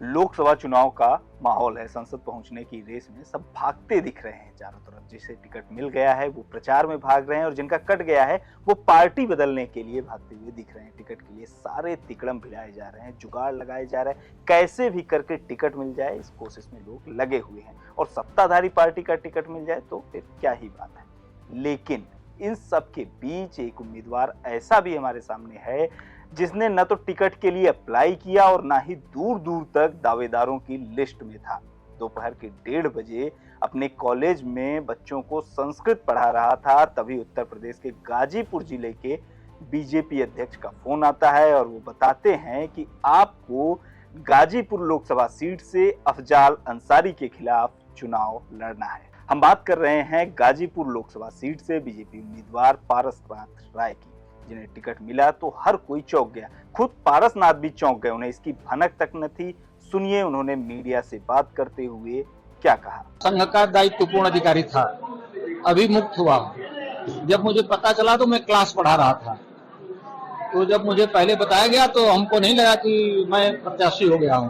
लोकसभा चुनाव का माहौल है। संसद पहुंचने की रेस में सब भागते दिख रहे हैं चारों तरफ। जिसे टिकट मिल गया है वो प्रचार में भाग रहे हैं और जिनका कट गया है वो पार्टी बदलने के लिए भागते हुए दिख रहे हैं। टिकट के लिए सारे तिकड़म भिड़ाए जा रहे हैं, जुगाड़ लगाए जा रहे हैं, कैसे भी करके टिकट मिल जाए इस कोशिश में लोग लगे हुए हैं। और सत्ताधारी पार्टी का टिकट मिल जाए तो फिर क्या ही बात है। लेकिन इन सब के बीच एक उम्मीदवार ऐसा भी हमारे सामने है जिसने न तो टिकट के लिए अप्लाई किया और ना ही दूर दूर तक दावेदारों की लिस्ट में था। दोपहर के 1:30 बजे अपने कॉलेज में बच्चों को संस्कृत पढ़ा रहा था, तभी उत्तर प्रदेश के गाजीपुर जिले के बीजेपी अध्यक्ष का फोन आता है और वो बताते हैं कि आपको गाजीपुर लोकसभा सीट से अफजाल अंसारी के खिलाफ चुनाव लड़ना है। हम बात कर रहे हैं गाजीपुर लोकसभा सीट से बीजेपी उम्मीदवार पारसनाथ राय की, जिन्हें टिकट मिला तो हर कोई चौंक गया। खुद पारसनाथ भी चौंक गए, उन्हें इसकी भनक तक न थी। सुनिए उन्होंने मीडिया से बात करते हुए क्या कहा। संघ का दायित्वपूर्ण अधिकारी था, अभी मुक्त हुआ। जब मुझे पता चला तो मैं क्लास पढ़ा रहा था, तो जब मुझे पहले बताया गया तो हमको नहीं लगा कि मैं प्रत्याशी हो गया हूँ।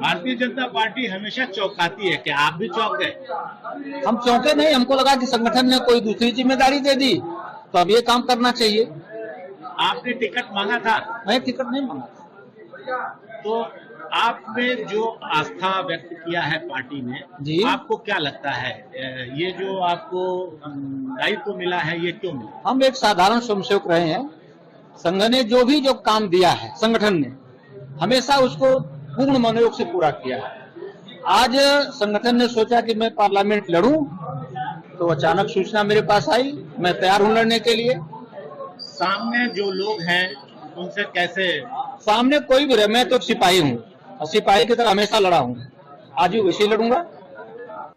भारतीय जनता पार्टी हमेशा चौंकाती है, क्या आप भी चौंक गए? हम चौंके नहीं, हमको लगा कि संगठन ने कोई दूसरी जिम्मेदारी दे दी तो अब ये काम करना चाहिए। आपने टिकट मांगा था? मैं टिकट नहीं मांगा। तो आपने जो आस्था व्यक्त किया है पार्टी ने जी, आपको क्या लगता है ये जो आपको दायित्व मिला है ये क्यों मिला? हम एक साधारण स्वयंसेवक रहे हैं। संघ ने जो काम दिया है, संगठन ने हमेशा उसको पूर्ण मनोयोग से पूरा किया है। आज संगठन ने सोचा कि मैं पार्लियामेंट लड़ूं, तो अचानक सूचना मेरे पास आई, मैं तैयार हूं लड़ने के लिए। सामने जो लोग हैं उनसे कैसे? सामने कोई भी रहे, मैं तो सिपाही हूँ और सिपाही की तरह हमेशा लड़ा हूँ, आज भी वैसे ही लड़ूंगा।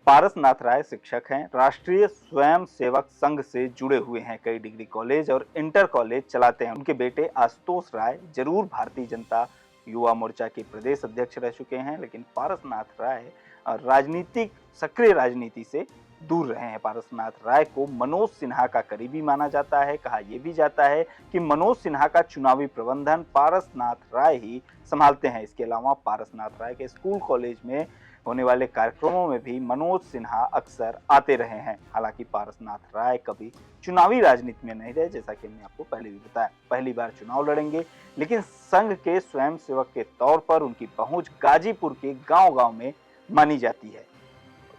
पारसनाथ राय शिक्षक हैं, राष्ट्रीय स्वयं सेवक संघ से जुड़े हुए हैं, कई डिग्री कॉलेज और इंटर कॉलेज चलाते हैं। उनके बेटे आशुतोष राय जरूर भारतीय जनता युवा मोर्चा के प्रदेश अध्यक्ष रह चुके हैं, लेकिन पारसनाथ राय सक्रिय राजनीति से दूर रहे हैं। पारसनाथ राय को मनोज सिन्हा का करीबी माना जाता है। कहा यह भी जाता है कि मनोज सिन्हा का चुनावी प्रबंधन पारसनाथ राय ही संभालते हैं। इसके अलावा पारसनाथ राय के स्कूल कॉलेज में होने वाले कार्यक्रमों में भी मनोज सिन्हा अक्सर आते रहे हैं। हालांकि पारसनाथ राय कभी चुनावी राजनीति में नहीं रहे, जैसा कि हमने आपको पहले भी बताया। पहली बार चुनाव लड़ेंगे, लेकिन संघ के स्वयंसेवक के तौर पर उनकी पहुंच गाजीपुर के गांव-गांव में मानी जाती है।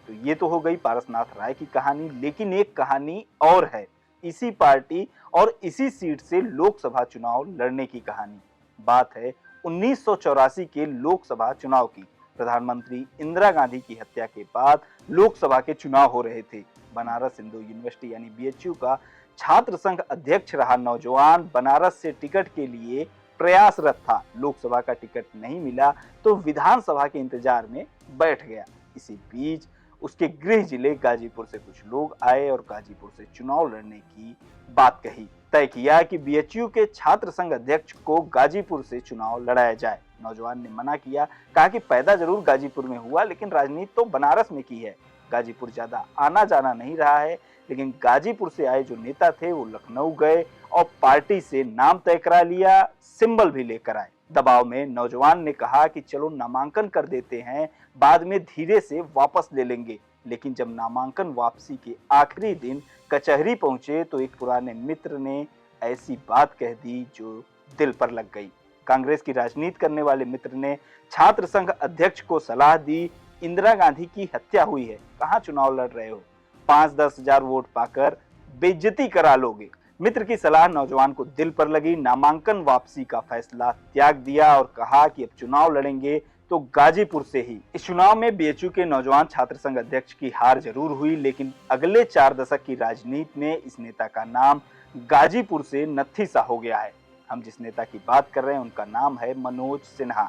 तो ये तो हो गई पारसनाथ राय की कहानी, लेकिन एक कहानी और है इसी पार्टी और इसी सीट से लोकसभा चुनाव लड़ने की कहानी। बात है 1984 के लोकसभा चुनाव की। प्रधानमंत्री इंदिरा गांधी की हत्या के बाद लोकसभा के चुनाव हो रहे थे। बनारस हिंदू यूनिवर्सिटी यानी बीएचयू का छात्र संघ अध्यक्ष रहा नौजवान बनारस से टिकट के लिए प्रयासरत था। लोकसभा का टिकट नहीं मिला तो विधानसभा के इंतजार में बैठ गया। इसी बीच उसके गृह जिले गाजीपुर से कुछ लोग आए और गाजीपुर से चुनाव लड़ने की बात कही। तय किया कि बीएचयू के छात्र संघ अध्यक्ष को गाजीपुर से चुनाव लड़ाया जाए। नौजवान ने मना किया, कहा कि पैदा जरूर गाजीपुर में हुआ, लेकिन राजनीति तो बनारस में की है। गाजीपुर ज्यादा आना जाना नहीं रहा है। लेकिन गाजीपुर से आए जो नेता थे वो लखनऊ गए और पार्टी से नाम तय करा लिया, सिंबल भी लेकर आए। दबाव में नौजवान ने कहा कि चलो नामांकन कर देते हैं, बाद में धीरे से वापस ले लेंगे। लेकिन जब नामांकन वापसी के आखिरी दिन कचहरी पहुंचे तो एक पुराने मित्र ने ऐसी बात कह दी जो दिल पर लग गई। कांग्रेस की राजनीति करने वाले मित्र ने छात्र संघ अध्यक्ष को सलाह दी, इंदिरा गांधी की हत्या हुई है, कहां चुनाव लड़ रहे हो, 5-10 हजार वोट पाकर बेइज्जती करा लोगे। मित्र की सलाह नौजवान को दिल पर लगी। नामांकन वापसी का फैसला त्याग दिया और कहा कि अब चुनाव लड़ेंगे तो गाजीपुर से ही। इस चुनाव में बीएचयू के नौजवान छात्र संघ अध्यक्ष की हार जरूर हुई, लेकिन अगले 4 दशक की राजनीति में इस नेता का नाम गाजीपुर से नत्थी सा हो गया है। हम जिस नेता की बात कर रहे हैं उनका नाम है मनोज सिन्हा।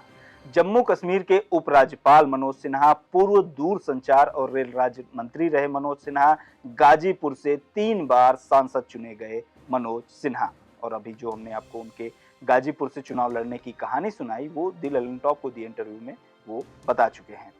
जम्मू कश्मीर के उपराज्यपाल मनोज सिन्हा, पूर्व दूर संचार और रेल राज्य मंत्री रहे मनोज सिन्हा, गाजीपुर से 3 बार सांसद चुने गए मनोज सिन्हा। और अभी जो हमने आपको उनके गाजीपुर से चुनाव लड़ने की कहानी सुनाई वो दिल लॉलीपॉप को दिए इंटरव्यू में वो बता चुके हैं।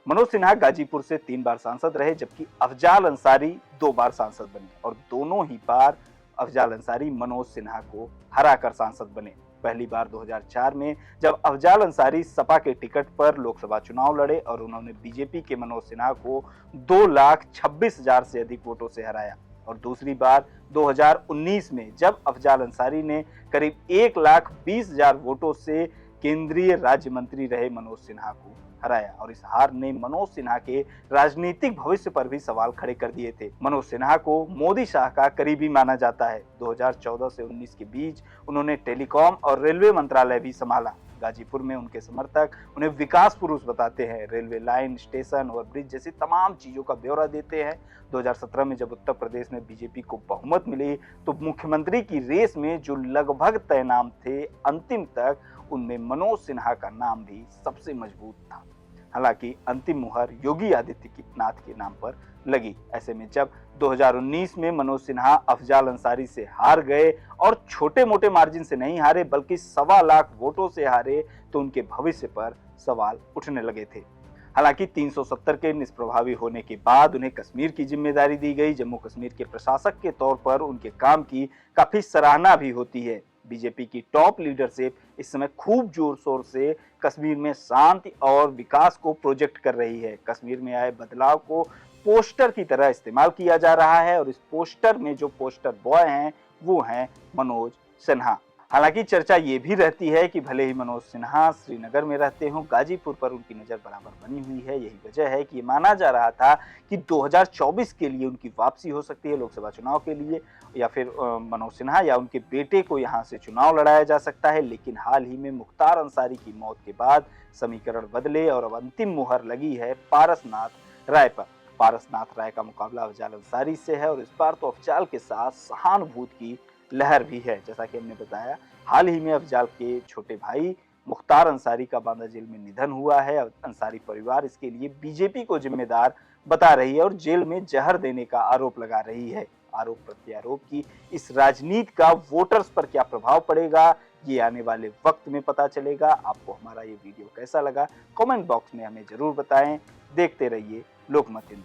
मनोज सिन्हा गाजीपुर से 3 बार सांसद रहे, जबकि अफजाल अंसारी 2 बार सांसद बने और दोनों ही बार अफजाल अंसारी मनोज सिन्हा को हराकर सांसद बने। पहली बार 2004 में जब अफजाल अंसारी सपा के टिकट पर लोकसभा चुनाव लड़े और उन्होंने बीजेपी के मनोज सिन्हा को 2,26,000 से अधिक वोटों से हराया। और दूसरी बार 2019 में जब अफजाल अंसारी ने करीब 1,20,000 वोटों से केंद्रीय राज्य मंत्री रहे मनोज सिन्हा को हराया। और इस हार ने मनोज सिन्हा के राजनीतिक भविष्य पर भी सवाल खड़े कर दिए थे। मनोज सिन्हा को मोदी शाह का करीबी माना जाता है। 2014 से 19 के बीच उन्होंने टेलीकॉम और रेलवे मंत्रालय भी संभाला। गाजीपुर में उनके समर्थक उन्हें विकास पुरुष बताते हैं, रेलवे लाइन, स्टेशन और ब्रिज जैसी तमाम चीजों का ब्यौरा देते हैं। 2017 में जब उत्तर प्रदेश में बीजेपी को बहुमत मिली तो मुख्यमंत्री की रेस में जो लगभग तय नाम थे, अंतिम तक उनमें मनोज सिन्हा का नाम भी सबसे मजबूत था। हालांकि अंतिम मुहर योगी आदित्यनाथ के नाम पर लगी। ऐसे में जब 2019 में मनोज सिन्हा अफजाल अंसारी से हार गए और छोटे मोटे मार्जिन से नहीं हारे बल्कि 1.25 लाख वोटों से हारे, तो उनके भविष्य पर सवाल उठने लगे थे। हालांकि 370 के निष्प्रभावी होने के बाद उन्हें कश्मीर की जिम्मेदारी दी गई। जम्मू कश्मीर के प्रशासक के तौर पर उनके काम की काफी सराहना भी होती है। बीजेपी की टॉप लीडरशिप इस समय खूब जोर शोर से कश्मीर में शांति और विकास को प्रोजेक्ट कर रही है। कश्मीर में आए बदलाव को पोस्टर की तरह इस्तेमाल किया जा रहा है और इस पोस्टर में जो पोस्टर बॉय हैं वो हैं मनोज सिन्हा। हालांकि चर्चा ये भी रहती है कि भले ही मनोज सिन्हा श्रीनगर में रहते हों, गाजीपुर पर उनकी नजर बराबर बनी हुई है। यही वजह है कि माना जा रहा था कि 2024 के लिए उनकी वापसी हो सकती है लोकसभा चुनाव के लिए, या फिर मनोज सिन्हा या उनके बेटे को यहां से चुनाव लड़ाया जा सकता है। लेकिन हाल ही में मुख्तार अंसारी की मौत के बाद समीकरण बदले और अब अंतिम मुहर लगी है पारसनाथ राय पर। पारसनाथ राय का मुकाबला अफजाल अंसारी से है और इस बार तो अफजाल के साथ सहानुभूति की लहर भी है। जैसा कि हमने बताया, हाल ही में अफजाल के छोटे भाई मुख्तार अंसारी का बांदा जेल में निधन हुआ है। अंसारी परिवार इसके लिए बीजेपी को जिम्मेदार बता रही है और जेल में जहर देने का आरोप लगा रही है। आरोप प्रत्यारोप की इस राजनीति का वोटर्स पर क्या प्रभाव पड़ेगा, ये आने वाले वक्त में पता चलेगा। आपको हमारा ये वीडियो कैसा लगा, कमेंट बॉक्स में हमें जरूर बताएं। देखते रहिए लोकमत हिंद।